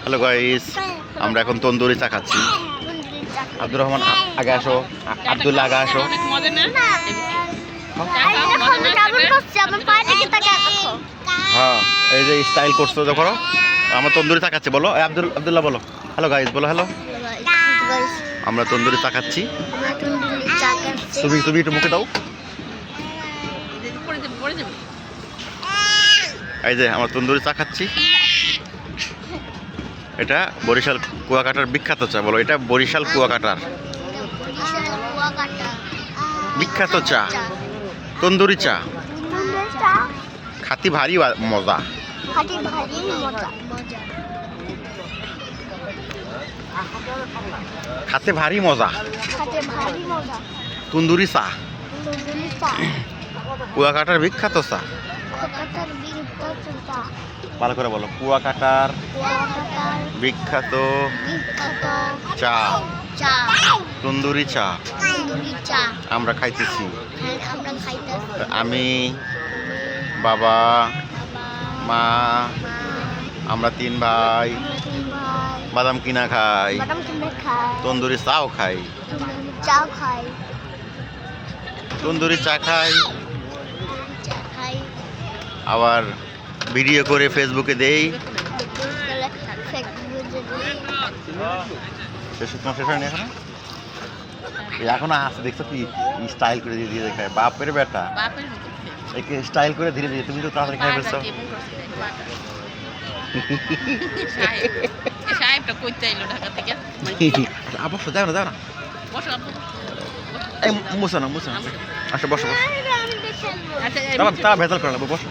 Hello guys, আমরা এখন তন্দুরি চা খাচ্ছি। আব্দুর রহমান আগে আসো, আব্দুল্লাহ আগে আসো। হ্যাঁ, এই যে স্টাইল করছো দেখো, আমরা তন্দুরি চা খাচ্ছি। বলো আব্দুল্লাহ বলো হ্যালো গাইস, বলো হ্যালো। আমরা তন্দুরি চা খাচ্ছি। তুমি একটু মুখে দাও। এই যে আমরা তন্দুরি চা খাচ্ছি। এটা বরিশাল কুয়াকাটার বিখ্যাত চা। বলো, এটা বরিশাল কুয়াকাটার বিখ্যাত চা, তন্দুরি চা। খাতি ভারী মজা। খাতে ভারী মজা। তন্দুরি চা, কুয়াকাটার বিখ্যাত চা। ভালো করে বলো, কুয়াকাটার বিখ্যাত চা, তন্দুরি চা আমরা খাইতেছি। আমি, বাবা, মা, আমরা 3 ভাই বাদাম কিনা খাই, তন্দুরি চাও খাই, তন্দুরি চা খাই, আবার ভিডিও করে ফেসবুকে দেই। শেষ হয়নি এখন আসতে দেখছো কি স্টাইল করে দিয়ে দেখায়। বাপের বেটা একে স্টাইল করে ধীরে ধীরে, তুমি তো তাড়াতাড়ি খাই ফেলছো। অবশ্য যাও না এই মুছো না আচ্ছা বসো তারা ভেজাল করে নেবো। বসো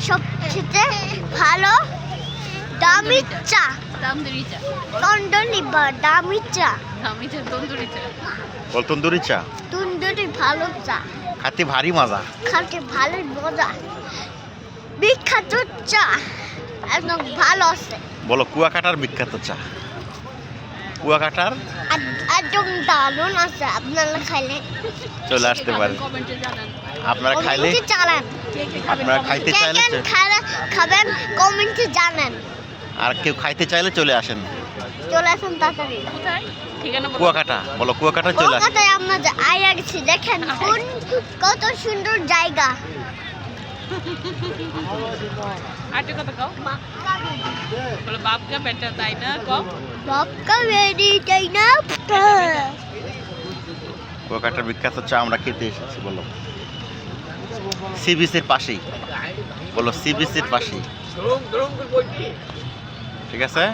সবচেয়ে ভালো দামি চা, দামি চা, তন্দুরি চা, তন্দুরি ভালো চা, খাতে ভারী মজা, বিখ্যাত চা একদম ভালো আছে। বলো, কুয়াকাটার বিখ্যাত চা, কুয়াকাটার একদম দারুণ আছে। আপনারা খাইলে চলে আসতে পারেন। আপনারা খাইলে, আপনারা খাইতে চাইলে খাবেন, কমেন্টে জানান। আর কেউ খাইতে চাইলে চলে আসেন তাড়াতাড়ি। কুয়াকাটা, বলো কুয়াকাটা চলে আসেন। আমরা আইয়া গেছি, দেখেন কত সুন্দর জায়গা। কুয়াকাটার বিখ্যাত চা আমরা খেতে এসেছি। বলো, সি বিচের পাশেই। বলো, সি বিচের পাশেই। ঠিক আছে।